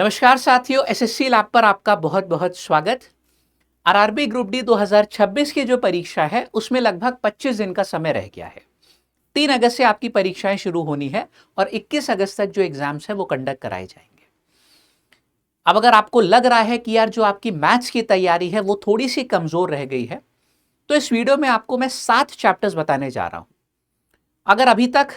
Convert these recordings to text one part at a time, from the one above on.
नमस्कार साथियों, SSC lab पर आपका बहुत बहुत स्वागत। आरआरबी ग्रुप डी 2026 की जो परीक्षा है उसमें लगभग 25 दिन का समय रह गया है। 3 अगस्त से आपकी परीक्षाएं शुरू होनी है और 21 अगस्त तक जो एग्जाम्स है वो कंडक्ट कराए जाएंगे। अब अगर आपको लग रहा है कि यार जो आपकी मैथ्स की तैयारी है वो थोड़ी सी कमजोर रह गई है, तो इस वीडियो में आपको मैं 7 चैप्टर्स बताने जा रहा हूं। अगर अभी तक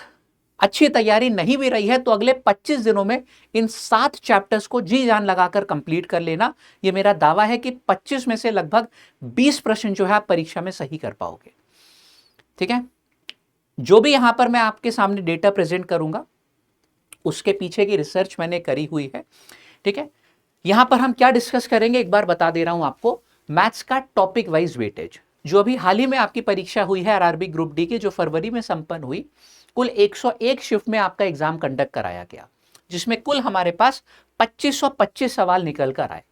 अच्छी तैयारी नहीं भी रही है तो अगले 25 दिनों में इन 7 चैप्टर्स को जी जान लगाकर कंप्लीट कर लेना। यह मेरा दावा है कि 25 में से लगभग 20 प्रश्न जो है आप परीक्षा में सही कर पाओगे। ठीक है, जो भी यहां पर मैं आपके सामने डेटा प्रेजेंट करूंगा उसके पीछे की रिसर्च मैंने करी हुई है। ठीक है, यहां पर हम क्या डिस्कस करेंगे एक बार बता दे रहा हूं आपको। मैथ्स का टॉपिक वाइज वेटेज, जो अभी हाल ही में आपकी परीक्षा हुई है आरआरबी ग्रुप डी की, जो फरवरी में संपन्न हुई, कुल 101 शिफ्ट में आपका एग्जाम कंडक्ट कराया गया, जिसमें कुल हमारे पास 2525 सवाल निकल कर आए।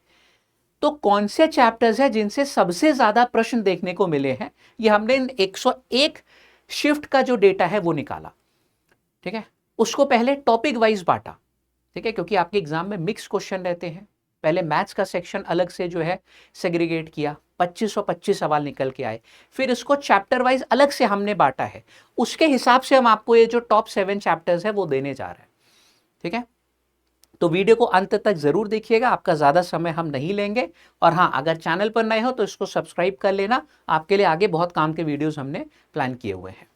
तो कौन से चैप्टर्स हैं जिनसे सबसे ज्यादा प्रश्न देखने को मिले हैं, ये हमने इन 101 शिफ्ट का जो डेटा है वो निकाला। ठीक है, उसको पहले टॉपिक वाइज बांटा। ठीक है, क्योंकि आपके एग्जाम में मिक्स क्वेश्चन रहते हैं। पहले मैथ्स का सेक्शन अलग से जो है सेग्रीगेट किया, 2525 सवाल निकल के आए। फिर इसको चैप्टर वाइज अलग से हमने बांटा है, उसके हिसाब से हम आपको ये जो टॉप 7 चैप्टर्स है वो देने जा रहे हैं। ठीक है, तो वीडियो को अंत तक जरूर देखिएगा, आपका ज्यादा समय हम नहीं लेंगे। और हाँ, अगर चैनल पर नए हो तो इसको सब्सक्राइब कर लेना, आपके लिए आगे बहुत काम के वीडियोस हमने प्लान किए हुए हैं।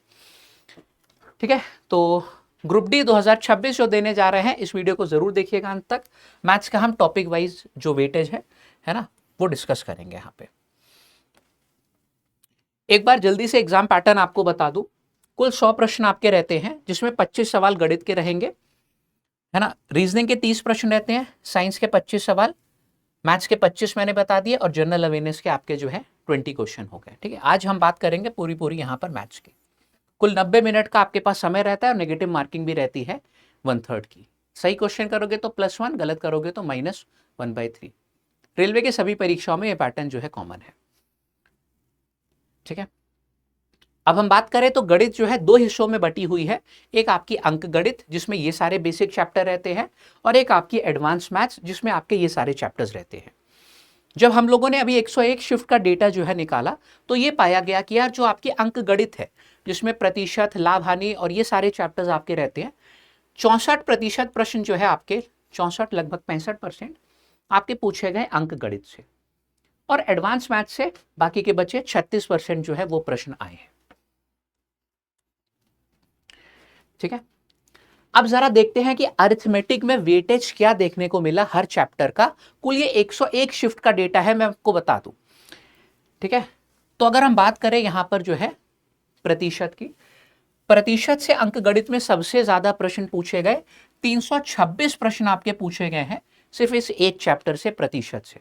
ठीक है, तो ग्रुप डी 2026 जो देने जा रहे हैं, इस वीडियो को जरूर देखिएगा अंत तक। मैथ्स का हम टॉपिक वाइज जो वेटेज है ना, वो डिस्कस करेंगे यहाँ पे। एक बार जल्दी से एग्जाम पैटर्न आपको बता दूं। कुल 100 प्रश्न आपके रहते हैं, जिसमें 25 सवाल गणित के रहेंगे, है ना। रीजनिंग के 30 प्रश्न रहते हैं, साइंस के 25 सवाल, मैथ्स के 25 मैंने बता दिए, और जनरल अवेयरनेस के आपके जो है 20 क्वेश्चन हो गए। ठीक है, आज हम बात करेंगे पूरी यहाँ पर मैथ्स की। कुल 90 मिनट का आपके पास समय रहता है और नेगेटिव मार्किंग भी रहती है 1/3 की। सही क्वेश्चन करोगे तो +1, गलत करोगे तो -1/3। रेलवे के सभी परीक्षाओं में यह पैटर्न जो है कॉमन है। ठीक है, अब हम बात करें तो गणित जो है 2 हिस्सों में बटी हुई है। एक आपकी अंक गणित, जिसमें ये सारे बेसिक चैप्टर रहते हैं, और एक आपकी एडवांस मैथ्स, जिसमें आपके ये सारे चैप्टर्स रहते हैं। जब हम लोगों ने अभी 101 शिफ्ट का डेटा जो है निकाला, तो ये पाया गया कि यार जो आपकी अंक गणित है, जिसमें प्रतिशत, लाभ हानि और ये सारे चैप्टर्स आपके रहते हैं, 64% प्रश्न जो है आपके, 64 लगभग 65% आपके पूछे गए अंक गणित से, और एडवांस मैथ से बाकी के बचे 36% जो है वो प्रश्न आए हैं। ठीक है, अब जरा देखते हैं कि अरिथमेटिक में वेटेज क्या देखने को मिला हर चैप्टर का। कुल ये 101 शिफ्ट का डेटा है, मैं आपको बता दूं। ठीक है, तो अगर हम बात करें यहां पर जो है प्रतिशत की, प्रतिशत से अंक गणित में सबसे ज्यादा प्रश्न पूछे गए, 326 प्रश्न आपके पूछे गए हैं सिर्फ इस एक चैप्टर से, प्रतिशत से।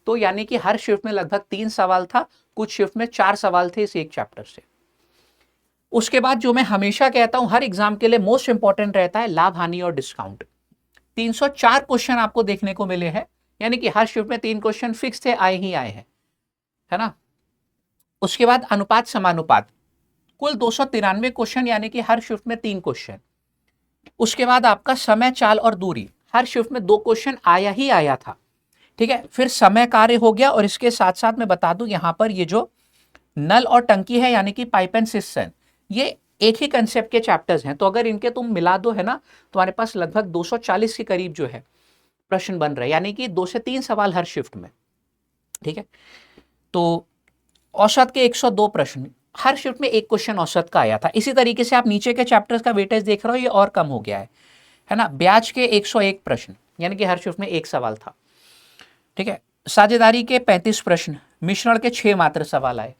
तो यानी कि हर शिफ्ट में लगभग 3 सवाल था, कुछ शिफ्ट में 4 सवाल थे इस एक चैप्टर से। उसके बाद जो मैं हमेशा कहता हूं हर एग्जाम के लिए मोस्ट इंपॉर्टेंट रहता है, लाभ हानि और डिस्काउंट। 304 क्वेश्चन आपको देखने को मिले हैं, यानी कि हर शिफ्ट में 3 क्वेश्चन फिक्स थे, आए ही आए हैं, है ना। उसके बाद अनुपात समानुपात, कुल 293 क्वेश्चन, यानी कि हर शिफ्ट में 3 क्वेश्चन। उसके बाद आपका समय, चाल और दूरी, हर शिफ्ट में 2 क्वेश्चन आया ही आया था। ठीक है, फिर समय कार्य हो गया, और इसके साथ साथ मैं बता दूं यहां पर ये जो नल और टंकी है, यानी कि पाइप एंड सिस्टम, ये एक ही कंसेप्ट के चैप्टर्स हैं। तो अगर इनके तुम मिला दो, है ना, तुम्हारे पास लगभग 240 के करीब जो है प्रश्न बन रहे हैं, यानी कि 2 से 3 सवाल हर शिफ्ट में। ठीक है, तो औसत के 102 प्रश्न, हर शिफ्ट में एक क्वेश्चन औसत का आया था। इसी तरीके से आप नीचे के चैप्टर्स का वेटेज देख रहे हो, ये और कम हो गया है ना। ब्याज के 101 प्रश्न, यानी कि हर शिफ्ट में एक सवाल था। ठीक है, साझेदारी के 35 प्रश्न, मिश्रण के 6 मात्र सवाल आए।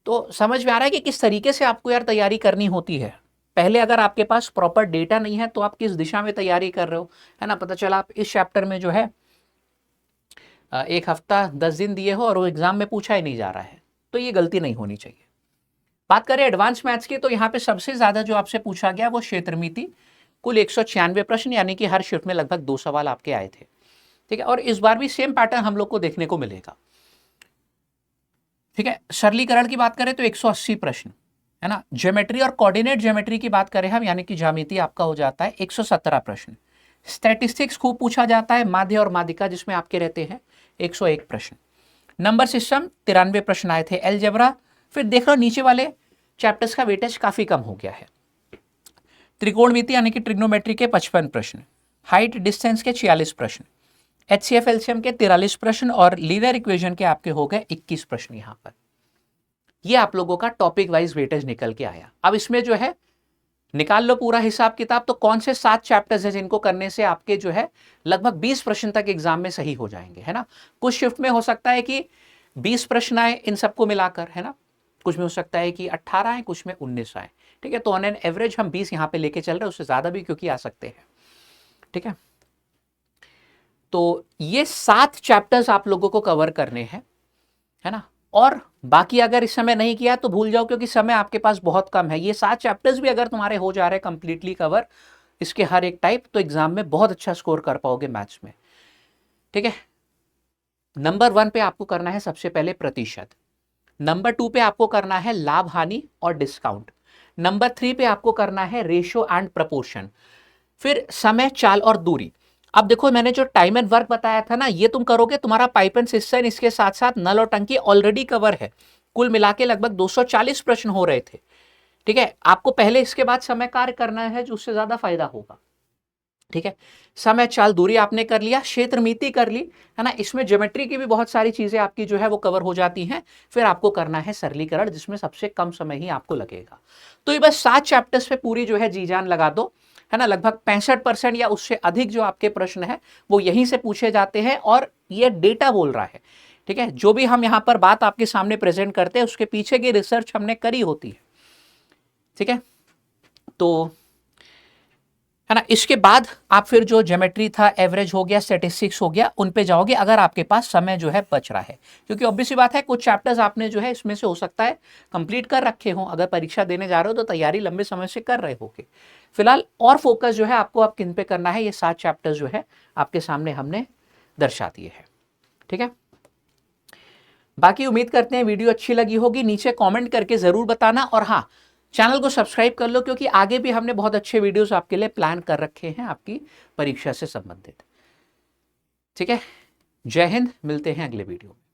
तो समझ में आ रहा है कि किस तरीके से आपको यार तैयारी करनी होती है। पहले अगर आपके पास प्रॉपर डेटा नहीं है तो आप किस दिशा में तैयारी कर रहे हो, है ना। पता चला आप इस चैप्टर में जो है 1 हफ्ता 10 दिन दिए हो और वो एग्जाम में पूछा ही नहीं जा रहा है, तो ये गलती नहीं होनी चाहिए। बात करें एडवांस मैथ्स की, तो यहाँ पे सबसे ज्यादा जो आपसे पूछा गया वो क्षेत्रमिति, कुल 196 प्रश्न, यानी कि हर शिफ्ट में लगभग 2 सवाल आपके आए थे। ठीक है, और इस बार भी सेम पैटर्न हम लोग को देखने को मिलेगा। ठीक है, सरलीकरण की बात करें तो 180 प्रश्न, है ना। ज्योमेट्री और कोऑर्डिनेट ज्योमेट्री की बात करें हम, यानी कि ज्यामिति आपका हो जाता है 117 प्रश्न। स्टैटिस्टिक्स खूब पूछा जाता है, माध्य और माध्यिका जिसमें आपके रहते हैं 101 प्रश्न। नंबर सिस्टम 93 प्रश्न आए थे। अलजेब्रा फिर देख लो नीचे वाले चैप्टर्स का वेटेज काफी कम हो गया है। त्रिकोणमिति यानी कि ट्रिग्नोमेट्री के 55 प्रश्न, हाइट डिस्टेंस के 46 प्रश्न, HCF एलसीएम के 43 प्रश्न और लीनियर इक्वेशन के आपके हो गए 21 प्रश्न। यहां पर ये आप लोगों का टॉपिक वाइज वेटेज निकल के आया। अब इसमें जो है निकाल लो पूरा हिसाब किताब, तो कौन से 7 चैप्टर्स हैं जिनको करने से आपके जो है लगभग 20 प्रश्न तक एग्जाम में सही हो जाएंगे, है ना। कुछ शिफ्ट में हो सकता है कि 20 प्रश्न आए इन सबको मिलाकर, है ना, कुछ में हो सकता है कि 18 आए, कुछ में 19 आए, ठीक है। तो ऑन एन एवरेज हम 20 यहां पे लेके चल रहे हैं, उससे ज्यादा भी क्योंकि आ सकते हैं, ठीक है। तो ये 7 चैप्टर्स आप लोगों को कवर करने हैं, है ना। और बाकी अगर इस समय नहीं किया तो भूल जाओ, क्योंकि समय आपके पास बहुत कम है। ये 7 चैप्टर्स भी अगर तुम्हारे हो जा रहे हैं कंप्लीटली कवर, इसके हर एक टाइप, तो एग्जाम में बहुत अच्छा स्कोर कर पाओगे मैथ्स में, ठीक है। नंबर 1 पे आपको करना है सबसे पहले प्रतिशत, नंबर 2 पे आपको करना है लाभ हानि और डिस्काउंट, नंबर 3 पे आपको करना है रेशियो एंड प्रपोर्शन, फिर समय, चाल और दूरी। अब देखो मैंने जो टाइम एंड वर्क बताया था ना, ये तुम करोगे, तुम्हारा पाइप एंड सिस्टम इसके साथ साथ नल और टंकी ऑलरेडी कवर है। कुल मिला के लगभग 240 प्रश्न हो रहे थे, ठीक है। आपको पहले इसके बाद समय कार्य करना है जो उससे ज्यादा फायदा होगा, ठीक है। समय, चाल, दूरी आपने कर लिया, क्षेत्र मिति कर ली, है ना। इसमें ज्योमेट्री की भी बहुत सारी चीजें आपकी जो है वो कवर हो जाती हैं। फिर आपको करना है सरलीकरण, जिसमें सबसे कम समय ही आपको लगेगा। तो ये बस 7 चैप्टर्स पे पूरी जो है जी जान लगा दो, है ना। लगभग 65% या उससे अधिक जो आपके प्रश्न है वो यहीं से पूछे जाते हैं, और ये डेटा बोल रहा है, ठीक है। जो भी हम यहां पर बात आपके सामने प्रेजेंट करते हैं उसके पीछे की रिसर्च हमने करी होती है, ठीक है। तो है ना, इसके बाद आप फिर जो ज्योमेट्री था, एवरेज हो गया, स्टैटिस्टिक्स हो गया, उन पे जाओगे अगर आपके पास समय जो है बच रहा है। क्योंकि ऑब्वियस सी बात है कुछ चैप्टर्स आपने जो है इसमें से हो सकता है कंप्लीट कर रखे हो, अगर परीक्षा देने जा रहे हो तो तैयारी लंबे समय से कर रहे होगे। फिलहाल और फोकस जो है आपको अब किन पे करना है, ये 7 चैप्टर्स जो है आपके सामने हमने दर्शा दिए हैं, ठीक है। बाकी उम्मीद करते हैं वीडियो अच्छी लगी होगी, नीचे कमेंट करके जरूर बताना, और हाँ चैनल को सब्सक्राइब कर लो, क्योंकि आगे भी हमने बहुत अच्छे वीडियोस आपके लिए प्लान कर रखे हैं आपकी परीक्षा से संबंधित, ठीक है। जय हिंद, मिलते हैं अगले वीडियो में।